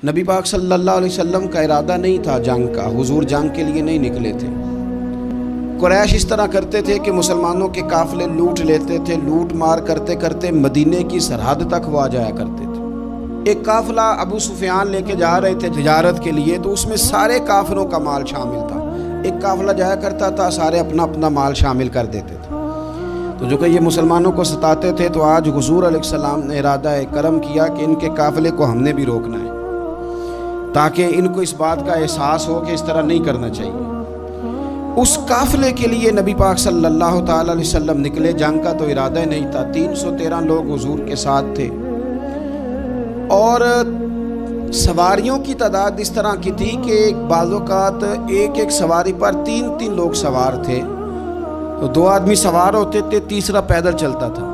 نبی پاک صلی اللہ علیہ وسلم کا ارادہ نہیں تھا جنگ کا، حضور جنگ کے لیے نہیں نکلے تھے۔ قریش اس طرح کرتے تھے کہ مسلمانوں کے قافلے لوٹ لیتے تھے، لوٹ مار کرتے کرتے مدینے کی سرحد تک وہ آ جایا کرتے تھے۔ ایک قافلہ ابو سفیان لے کے جا رہے تھے تجارت کے لیے، تو اس میں سارے کافروں کا مال شامل تھا۔ ایک قافلہ جایا کرتا تھا، سارے اپنا اپنا مال شامل کر دیتے تھے۔ تو جو کہ یہ مسلمانوں کو ستاتے تھے، تو آج حضور علیہ السلام نے ارادہ کرم کیا کہ ان کے قافلے کو ہم نے بھی روکنا ہے، تاکہ ان کو اس بات کا احساس ہو کہ اس طرح نہیں کرنا چاہیے۔ اس قافلے کے لیے نبی پاک صلی اللہ تعالی علیہ وسلم نکلے، جنگ کا تو ارادہ نہیں تھا۔ 313 لوگ حضور کے ساتھ تھے، اور سواریوں کی تعداد اس طرح کی تھی کہ بعض اوقات ایک سواری پر 3 لوگ سوار تھے، تو 2 آدمی سوار ہوتے تھے، تیسرا پیدل چلتا تھا۔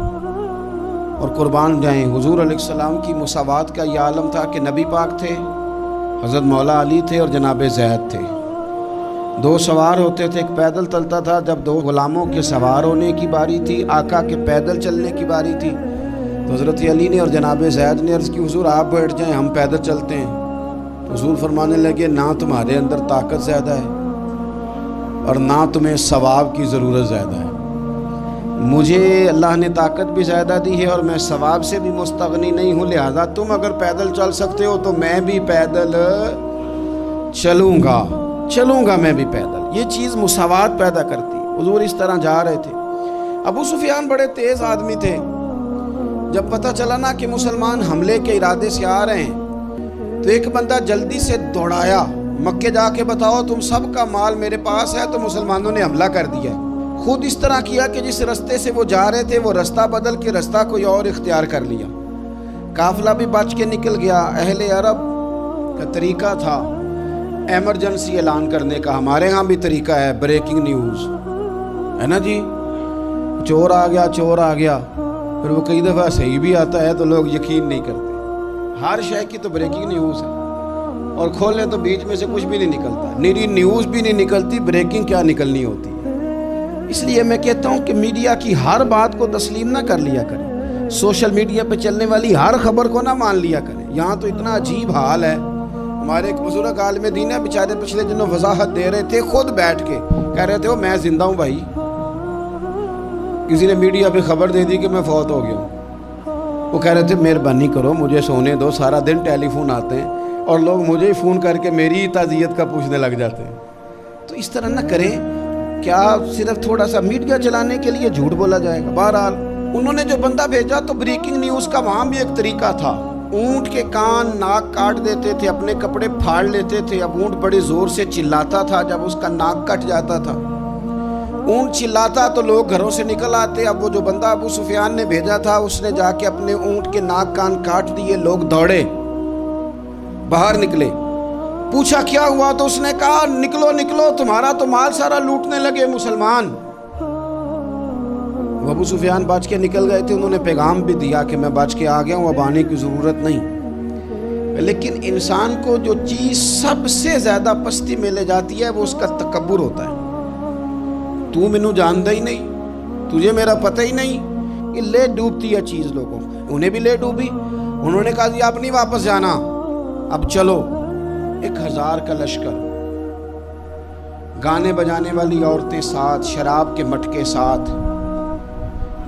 اور قربان جائیں، حضور علیہ السلام کی مساوات کا یہ عالم تھا کہ نبی پاک تھے، حضرت مولا علی تھے اور جناب زید تھے۔ 2 سوار ہوتے تھے، ایک پیدل چلتا تھا۔ جب 2 غلاموں کے سوار ہونے کی باری تھی، آقا کے پیدل چلنے کی باری تھی، تو حضرت علی نے اور جناب زید نے عرض کی، حضور آپ بیٹھ جائیں، ہم پیدل چلتے ہیں۔ حضور فرمانے لگے، نہ تمہارے اندر طاقت زیادہ ہے اور نہ تمہیں ثواب کی ضرورت زیادہ ہے۔ مجھے اللہ نے طاقت بھی زیادہ دی ہے اور میں ثواب سے بھی مستغنی نہیں ہوں، لہذا تم اگر پیدل چل سکتے ہو تو میں بھی پیدل چلوں گا میں بھی پیدل۔ یہ چیز مساوات پیدا کرتی۔ حضور اس طرح جا رہے تھے۔ ابو سفیان بڑے تیز آدمی تھے۔ جب پتہ چلا نا کہ مسلمان حملے کے ارادے سے آ رہے ہیں، تو ایک بندہ جلدی سے دوڑایا، مکے جا کے بتاؤ تم سب کا مال میرے پاس ہے۔ تو مسلمانوں نے حملہ کر دیا۔ خود اس طرح کیا کہ جس رستے سے وہ جا رہے تھے، وہ رستہ بدل کے رستہ کوئی اور اختیار کر لیا۔ قافلہ بھی بچ کے نکل گیا۔ اہل عرب کا طریقہ تھا ایمرجنسی اعلان کرنے کا، ہمارے ہاں بھی طریقہ ہے، بریکنگ نیوز ہے نا جی، چور آ گیا۔ پھر وہ کئی دفعہ صحیح بھی آتا ہے تو لوگ یقین نہیں کرتے۔ ہر شے کی تو بریکنگ نیوز ہے، اور کھولیں تو بیچ میں سے کچھ بھی نہیں نکلتا، نیری نیوز بھی نہیں نکلتی، بریکنگ کیا نکلنی ہوتی ہے۔ اس لیے میں کہتا ہوں کہ میڈیا کی ہر بات کو تسلیم نہ کر لیا کریں، سوشل میڈیا پہ چلنے والی ہر خبر کو نہ مان لیا کریں۔ یہاں تو اتنا عجیب حال ہے، ہمارے ایک بزرگ عالم دین ہے، بیچارے پچھلے دنوں وضاحت دے رہے تھے، خود بیٹھ کے کہہ رہے تھے وہ میں زندہ ہوں بھائی، کسی نے میڈیا پہ خبر دے دی کہ میں فوت ہو گیا ہوں۔ وہ کہہ رہے تھے مہربانی کرو مجھے سونے دو، سارا دن ٹیلی فون آتے ہیں اور لوگ مجھے ہی فون کر کے میری ہی تعزیت کا پوچھنے لگ جاتے ہیں۔ تو اس طرح نہ کریں، کیا صرف تھوڑا سا میڈیا چلانے کے لیے جھوٹ بولا جائے گا؟ بہرحال انہوں نے جو بندہ بھیجا، تو بریکنگ نیوز کا وہاں بھی ایک طریقہ تھا۔ اونٹ کے کان ناک کاٹ دیتے تھے، اپنے کپڑے پھاڑ لیتے تھے۔ اب اونٹ بڑے زور سے چلاتا تھا، جب اس کا ناک کٹ جاتا تھا، اونٹ چلاتا تو لوگ گھروں سے نکل آتے۔ اب وہ جو بندہ ابو سفیان نے بھیجا تھا، اس نے جا کے اپنے اونٹ کے ناک کان کاٹ دیے۔ لوگ دوڑے، باہر نکلے، پوچھا کیا ہوا، تو اس نے کہا نکلو تمہارا تو مال سارا لوٹنے لگے مسلمان۔ ابو سفیان بچ کے نکل گئے تھے، انہوں نے پیغام بھی دیا کہ میں بچ کے آ گیا ہوں، اب آنے کی ضرورت نہیں۔ لیکن انسان کو جو چیز سب سے زیادہ پستی میں لے جاتی ہے، وہ اس کا تکبر ہوتا ہے۔ تو مینوں جاندا ہی نہیں، تجھے میرا پتہ ہی نہیں، یہ لے ڈوبتی ہے چیز لوگوں۔ انہیں بھی لے ڈوبی۔ انہوں نے کہا جی اب نہیں واپس جانا، اب چلو۔ 1000 کا لشکر، گانے بجانے والی عورتیں ساتھ، شراب کے مٹکے ساتھ،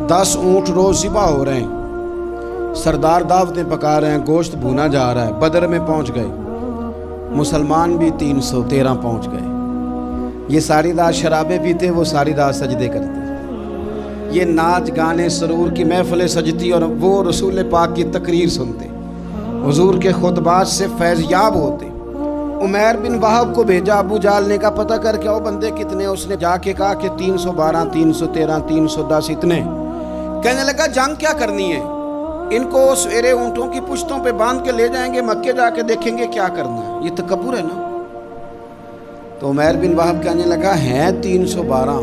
10 اونٹ روز ذبح ہو رہے ہیں، سردار دعوتیں پکا رہے ہیں، گوشت بھونا جا رہا ہے۔ بدر میں پہنچ گئے، مسلمان بھی 313 پہنچ گئے۔ یہ ساری رات شرابیں پیتے، وہ ساری رات سجدے کرتے۔ یہ ناچ گانے سرور کی محفلیں سجتی، اور وہ رسول پاک کی تقریر سنتے، حضور کے خطبات سے فیض یاب ہوتے۔ عمیر بن وہب کو بھیجا ابو جہل نے، کہا پتہ کر کے آؤ بندے کتنے۔ اس نے جا کے کہا کہ 312 313 310 اتنے۔ کہنے لگا جنگ کیا کرنی ہے، ان کو سویرے اونٹوں کی پشتوں پہ باندھ کے لے جائیں گے، مکے جا کے دیکھیں گے کیا کرنا ہے۔ یہ تکبر ہے نا۔ تو عمیر بن وہب کہنے لگا ہیں 312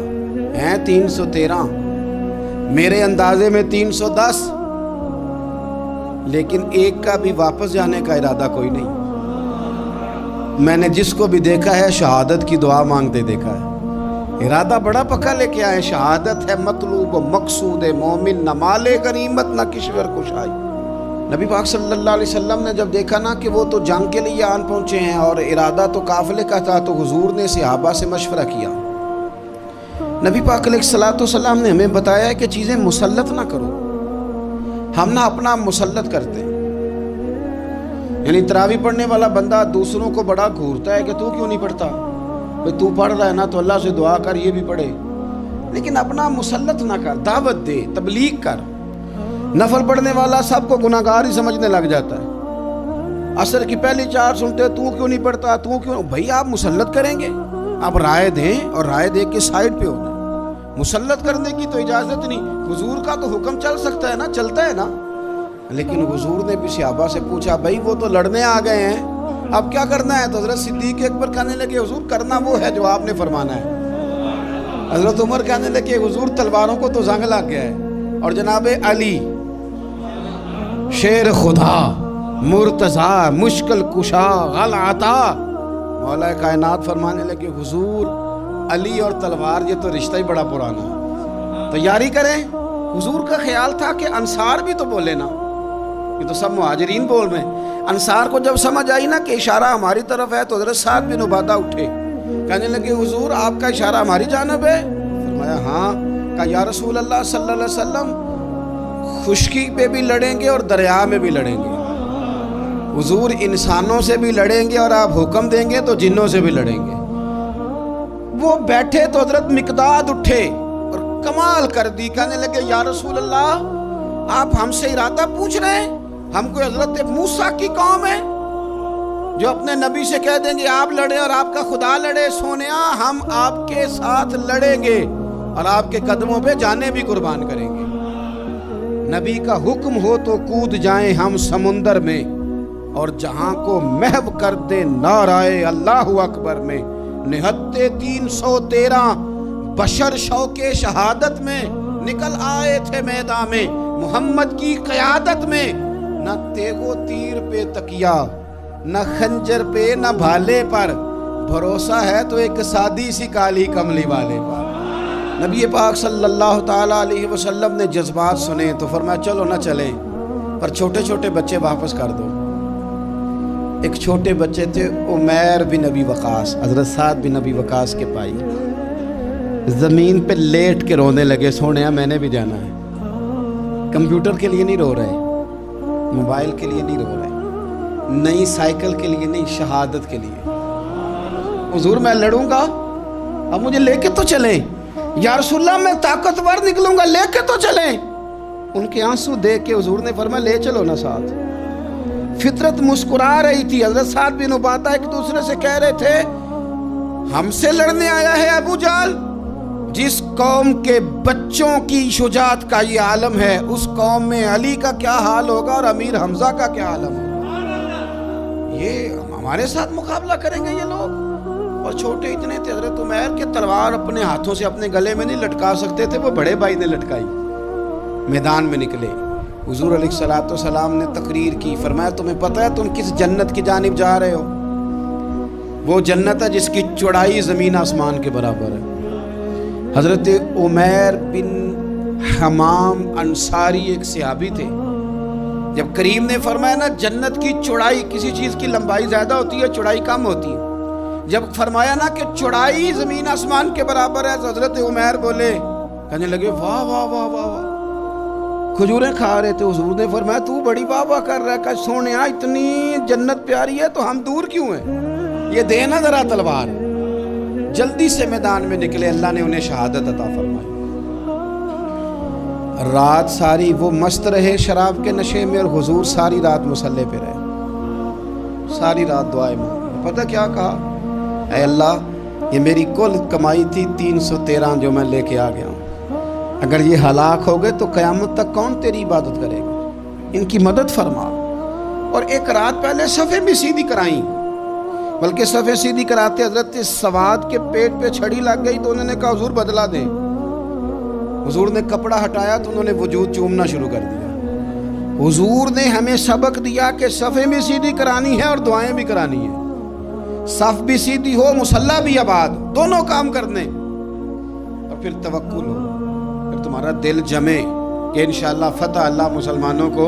ہیں 313، میرے اندازے میں 310، لیکن ایک کا بھی واپس جانے کا ارادہ کوئی نہیں۔ میں نے جس کو بھی دیکھا ہے شہادت کی دعا مانگتے دیکھا ہے، ارادہ بڑا پکا لے کے آئے، شہادت ہے مطلوب و مقصود مومن، نہ مال غنیمت نہ کشور کشائی۔ نبی پاک صلی اللہ علیہ وسلم نے جب دیکھا نا کہ وہ تو جنگ کے لیے آن پہنچے ہیں اور ارادہ تو قافلے کا تھا، تو حضور نے صحابہ سے مشورہ کیا. نبی پاک علیہ الصلوۃ والسلام نے ہمیں بتایا ہے کہ چیزیں مسلط نہ کرو. ہم نہ اپنا مسلط کرتے ہیں، یعنی تراویح پڑھنے والا بندہ دوسروں کو بڑا گھورتا ہے کہ تو کیوں نہیں پڑھتا، بھئی تو پڑھ رہا ہے نا تو اللہ سے دعا کر یہ بھی پڑھے. لیکن اپنا مسلط نہ کر، دعوت دے، تبلیغ کر. نفل پڑھنے والا سب کو گناہگار ہی سمجھنے لگ جاتا ہے. عصر کی پہلی 4 سنتے تو کیوں نہیں پڑھتا، تو کیوں. بھئی آپ مسلط کریں گے، آپ رائے دیں اور رائے دے کے سائڈ پہ ہو جائیں. مسلط کرنے کی تو اجازت نہیں. حضور کا تو حکم چل سکتا ہے نا، چلتا ہے نا. لیکن حضور نے بھی صحابہ سے پوچھا، بھئی وہ تو لڑنے آ گئے ہیں، اب کیا کرنا ہے؟ تو حضرت صدیق اکبر کہنے لگے، حضور کرنا وہ ہے جو آپ نے فرمانا ہے. حضرت عمر کہنے لگے، حضور تلواروں کو تو زنگ لگ گیا ہے. اور جناب علی شیر خدا مرتضیٰ مشکل کشا غل عطا، مولا کائنات فرمانے لگے، حضور علی اور تلوار یہ تو رشتہ ہی بڑا پرانا ہے، تیاری کریں. حضور کا خیال تھا کہ انصار بھی تو بولے نا، یہ تو سب مہاجرین بول رہے ہیں. انصار کو جب سمجھ آئی نا کہ اشارہ ہماری طرف ہے، تو حضرت سعد بن عبادہ اٹھے، کہنے لگے، حضور آپ کا اشارہ ہماری جانب ہے؟ فرمایا ہاں. کہا یا رسول اللہ صلی اللہ علیہ وسلم، خشکی پہ بھی لڑیں گے اور دریا میں بھی لڑیں گے. حضور انسانوں سے بھی لڑیں گے اور آپ حکم دیں گے تو جنوں سے بھی لڑیں گے. وہ بیٹھے تو حضرت مقداد اٹھے اور کمال کر دی، کہنے لگے یا رسول اللہ آپ ہم سے ارادہ پوچھ رہے ہیں؟ ہم کوئی حضرت موسیٰ کی قوم ہے جو اپنے نبی سے کہہ دیں گے آپ لڑیں اور آپ کا خدا لڑے؟ سونیا ہم آپ کے ساتھ لڑیں گے اور آپ کے قدموں پہ جانیں بھی قربان کریں گے. نبی کا حکم ہو تو کود جائیں ہم سمندر میں، اور جہاں کو محو کر دے نعرہ اللہ اکبر میں. نہتے 313 بشر شوق شہادت میں، نکل آئے تھے میدان میں محمد کی قیادت میں. نہ تیغ و تیر پہ تکیا، نہ خنجر پہ، نہ بھالے پر، بھروسہ ہے تو ایک سادی سی کالی کملی والے پر. نبی پاک صلی اللہ تعالیٰ علیہ وسلم نے جذبات سنے تو فرمایا چلو نہ چلیں، پر چھوٹے چھوٹے بچے واپس کر دو. ایک چھوٹے بچے تھے عمیر بن ابی وقاص، حضرت سعد بن ابی وقاص کے بھائی، زمین پہ لیٹ کے رونے لگے، سونے میں نے بھی جانا ہے. کمپیوٹر کے لیے نہیں رو رہے، موبائل کے لیے نہیں رو رہے، نئی سائیکل کے لیے نہیں، شہادت کے لیے. حضور میں لڑوں گا، اب مجھے لے کے تو چلیں. یا رسول اللہ میں طاقتور نکلوں گا، لے کے تو چلیں. ان کے آنسو دیکھ کے حضور نے فرمایا لے چلو نا ساتھ. فطرت مسکرا رہی تھی. حضرت سعد بن عبادہ ایک دوسرے سے کہہ رہے تھے ہم سے لڑنے آیا ہے ابو جہل. جس قوم کے بچوں کی شجاعت کا یہ عالم ہے، اس قوم میں علی کا کیا حال ہوگا اور امیر حمزہ کا کیا عالم ہوگا. یہ ہمارے ساتھ مقابلہ کریں گے یہ لوگ. اور چھوٹے اتنے تھے حضرت عمیر کے تلوار اپنے ہاتھوں سے اپنے گلے میں نہیں لٹکا سکتے تھے، وہ بڑے بھائی نے لٹکائی. میدان میں نکلے، حضور علیہ الصلوۃ والسلام نے تقریر کی. فرمایا تمہیں پتہ ہے تم کس جنت کی جانب جا رہے ہو؟ وہ جنت ہے جس کی چوڑائی زمین آسمان کے برابر ہے. حضرت عمیر بن حمام انصاری ایک صحابی تھے. جب کریم نے فرمایا نا جنت کی چوڑائی، کسی چیز کی لمبائی زیادہ ہوتی ہے چوڑائی کم ہوتی ہے، جب فرمایا نا کہ چوڑائی زمین آسمان کے برابر ہے، تو حضرت عمیر بولے، کہنے لگے واہ واہ واہ واہ واہ. کھجوریں کھا رہے تھے. حضور نے فرمایا تو بڑی واہ واہ کر رہا ہے. کہ سونیا اتنی جنت پیاری ہے تو ہم دور کیوں ہیں؟ یہ دے نا ذرا تلوار. جلدی سے میدان میں نکلے، اللہ نے انہیں شہادت عطا فرمائی. رات ساری وہ مست رہے شراب کے نشے میں، اور حضور ساری رات مصلی پہ رہے، ساری رات دعائیں مانگی. پتہ کیا کہا؟ اے اللہ یہ میری کل کمائی تھی 313 جو میں لے کے آ گیا ہوں، اگر یہ ہلاک ہو گئے تو قیامت تک کون تیری عبادت کرے گا؟ ان کی مدد فرما. اور ایک رات پہلے صفیں بھی سیدھی کرائیں، بلکہ صفیں سیدھی کراتے حضرت سواد کے پیٹ پہ چھڑی لگ گئی تو انہوں نے کہا حضور بدلا دیں. حضور نے کپڑا ہٹایا تو انہوں نے وجود چومنا شروع کر دیا. حضور نے ہمیں سبق دیا کہ صفیں بھی سیدھی کرانی ہے اور دعائیں بھی کرانی ہیں. صف بھی سیدھی ہو، مصلی بھی آباد، دونوں کام کرنے. اور پھر توکل ہو، پھر تمہارا دل جمے کہ انشاءاللہ فتح اللہ مسلمانوں کو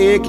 1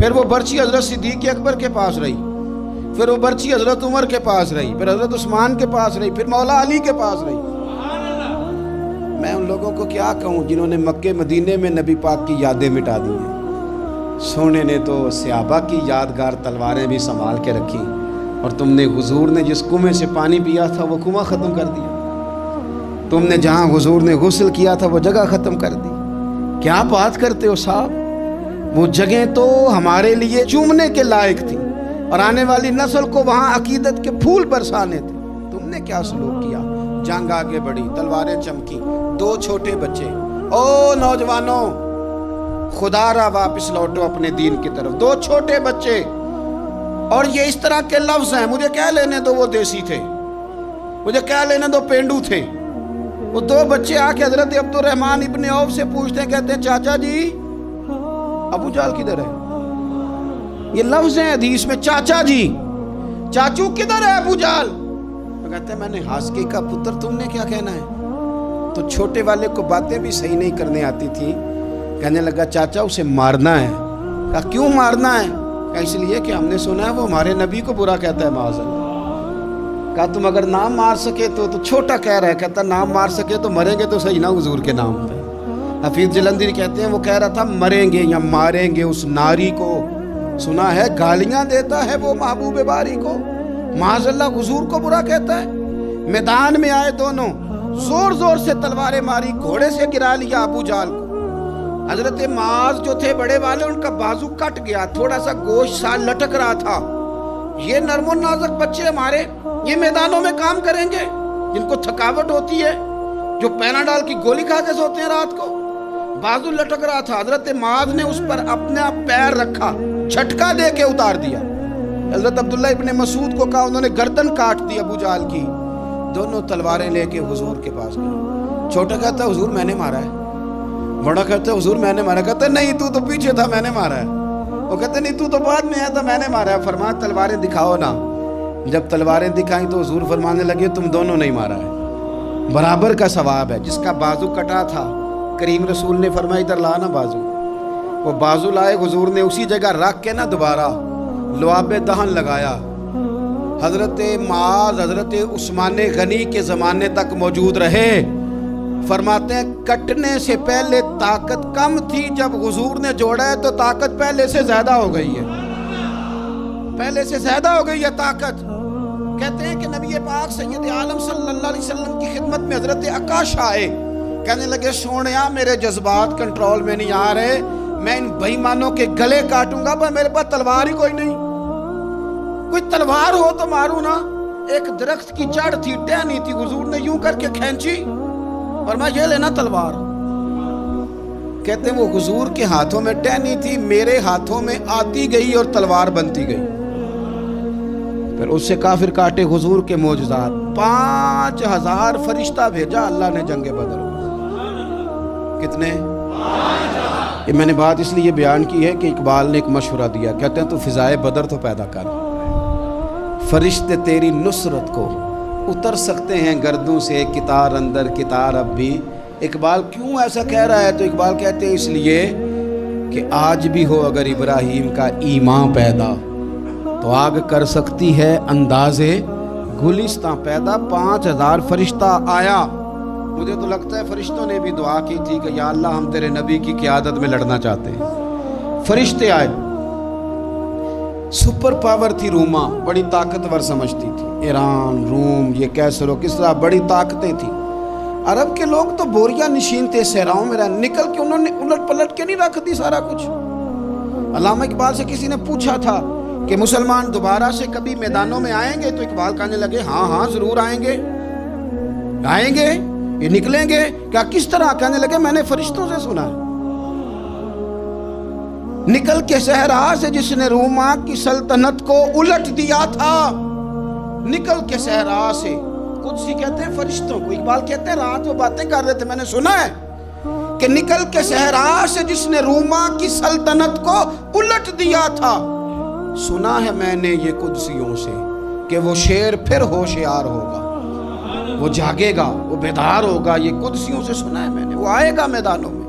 پھر وہ برچی حضرت صدیق اکبر کے پاس رہی، پھر وہ برچی حضرت عمر کے پاس رہی، پھر حضرت عثمان کے پاس رہی، پھر مولا علی کے پاس رہی۔ میں ان لوگوں کو کیا کہوں جنہوں نے مکے مدینے میں نبی پاک کی یادیں مٹا دی ہیں۔ سونے نے تو صحابہ کی یادگار تلواریں بھی سنبھال کے رکھی، اور تم نے حضور نے جس کنویں سے پانی پیا تھا وہ کنواں ختم کر دیا، تم نے جہاں حضور نے غسل کیا تھا وہ جگہ ختم کر دی۔ کیا بات کرتے ہو صاحب، وہ جگہیں تو ہمارے لیے چومنے کے لائق تھی، اور آنے والی نسل کو وہاں عقیدت کے پھول برسانے تھے۔ تم نے کیا سلوک کیا؟ جنگ آگے بڑھی، تلواریں چمکی، 2 چھوٹے بچے۔ او نوجوانوں، خدا را واپس لوٹو اپنے دین کی طرف۔ 2 چھوٹے بچے، اور یہ اس طرح کے لفظ ہیں، مجھے کیا لینے دو وہ دیسی تھے، مجھے کیا لینے دو پینڈو تھے۔ وہ 2 بچے آ کے حضرت عبد الرحمن ابن عوف سے پوچھتے ہیں، کہتے ہیں چاچا جی ابو جہل کدھر ہے؟ یہ لفظ ہیں حدیث میں، چاچا جی، چاچو کدھر ہے ابو جہل؟ تو کہتے ہیں میں نے ہاسکی کا پتر، تم نے کیا کہنا ہے؟ تو چھوٹے والے کو باتیں بھی صحیح نہیں کرنے آتی تھی، کہنے لگا چاچا اسے مارنا ہے۔ کہا کیوں مارنا ہے؟ کہا اس لیے کہ ہم نے سنا ہے وہ ہمارے نبی کو برا کہتا ہے معاذ اللہ۔ کہا تم اگر نام مار سکے تو چھوٹا کہہ رہا ہے، کہتا نام مار سکے تو مریں گے تو صحیح نا حضور کے نام پہ۔ حفیظ جلندری کہتے ہیں وہ کہہ رہا تھا مریں گے یا ماریں گے اس ناری کو، سنا ہے گالیاں دیتا ہے وہ محبوب باری کو، معاذ اللہ حضور کو برا کہتا ہے۔ میدان میں آئے دونوں، زور زور سے تلواریں ماری، گھوڑے سے گرا لیا ابو جہل کو۔ حضرت معاذ جو تھے بڑے والے، ان کا بازو کٹ گیا، تھوڑا سا گوشت سا لٹک رہا تھا۔ یہ نرم و نازک بچے ہمارے، یہ میدانوں میں کام کریں گے، جن کو تھکاوٹ ہوتی ہے، جو پیناڈال کی گولی کھا کے سوتے ہیں رات کو، بازو لٹک رہا تھا۔ حضرت معاذ نے اس پر اپنا پیر رکھا، جھٹکا دے کے اتار دیا۔ حضرت عبداللہ ابن مسعود کو کہا، انہوں نے گردن کاٹ دی ابو جہل کی۔ دونوں تلواریں لے کے حضور کے پاس گئے۔ چھوٹا کہتا حضور میں نے مارا ہے، بڑا کہتا حضور میں نے مارا، کہتا نہیں تو پیچھے تھا میں نے مارا ہے۔ وہ کہتے نہیں تو بعد میں آیا تھا میں نے مارا ہے۔ فرمایا تلواریں دکھاؤ نا۔ جب تلواریں دکھائیں تو حضور فرمانے لگے تم دونوں نہیں مارا ہے، برابر کا ثواب ہے۔ جس کا بازو کٹا تھا کریم رسول نے فرمایا ادھر لا نا بازو، وہ بازو لائے، حضور نے اسی جگہ رکھ کے نا دوبارہ لعاب دہن لگایا۔ حضرت معاذ حضرت عثمان غنی کے زمانے تک موجود رہے۔ فرماتے ہیں کٹنے سے پہلے طاقت کم تھی، جب حضور نے جوڑا ہے تو طاقت پہلے سے زیادہ ہو گئی ہے، پہلے سے زیادہ ہو گئی ہے طاقت۔ کہتے ہیں کہ نبی پاک سید عالم صلی اللہ علیہ وسلم کی خدمت میں حضرت عکاش آئے، کہنے لگے سونیا میرے جذبات کنٹرول میں نہیں آ رہے، میں ان بے ایمانوں کے گلے کاٹوں گا، پر میرے پاس تلوار ہی کوئی نہیں، کوئی تلوار ہو تو ماروں نا۔ ایک درخت کی جڑ تھی، ٹہنی تھی، حضور نے یوں کر کے کھینچی اور میں یہ لینا تلوار۔ کہتے ہیں وہ حضور کے ہاتھوں میں ٹہنی تھی، میرے ہاتھوں میں آتی گئی اور تلوار بنتی گئی۔ پھر اس سے کافر کاٹے حضور کے معجزات، 5000 فرشتہ بھیجا اللہ نے جنگ بدر میں۔ کتنے؟ یہ میں نے بات اس لیے بیان کی ہے کہ اقبال نے ایک مشورہ دیا، کہتے ہیں تو فضائے بدر تو پیدا کر، فرشتے تیری نصرت کو اتر سکتے ہیں گردوں سے، کتار اندر کتار اب بھی۔ اقبال کیوں ایسا کہہ رہا ہے؟ تو اقبال کہتے ہیں اس لیے کہ آج بھی ہو اگر ابراہیم کا ایمان پیدا تو آگ کر سکتی ہے انداز گلستاں پیدا۔ 5000 فرشتہ آیا۔ مجھے تو لگتا ہے فرشتوں نے بھی دعا کی تھی کہ یا اللہ ہم تیرے نبی کی قیادت میں لڑنا چاہتے ہیں۔ فرشتے آئے، سپر پاور تھی روما، بڑی طاقتور سمجھتی تھی، ایران، روم، یہ کیسر و کسرا، بڑی طاقتیں تھیں۔ عرب کے لوگ تو بوریا نشین تھے، صحراؤں میں نکل کے انہوں نے الٹ پلٹ کے نہیں رکھ دی سارا کچھ۔ علامہ اقبال سے کسی نے پوچھا تھا کہ مسلمان دوبارہ سے کبھی میدانوں میں آئیں گے؟ تو اقبال کہنے لگے ہاں ہاں ضرور آئیں گے، آئیں گے، یہ نکلیں گے۔ کیا کس طرح؟ کہنے لگے میں نے فرشتوں سے سنا ہے، نکل کے صحرا سے جس نے روما کی سلطنت کو الٹ دیا تھا، نکل کے صحرا سے۔ قدسی کہتے ہیں فرشتوں کو، اقبال کہتے ہیں رات وہ باتیں کر رہے تھے، میں نے سنا ہے کہ نکل کے صحرا سے جس نے روما کی سلطنت کو الٹ دیا تھا، سنا ہے میں نے یہ قدسیوں سے کہ وہ شیر پھر ہوشیار ہوگا، وہ جاگے گا، وہ بیدار ہوگا، یہ قدسیوں سے سنا ہے میں نے، وہ آئے گا میدانوں میں۔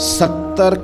70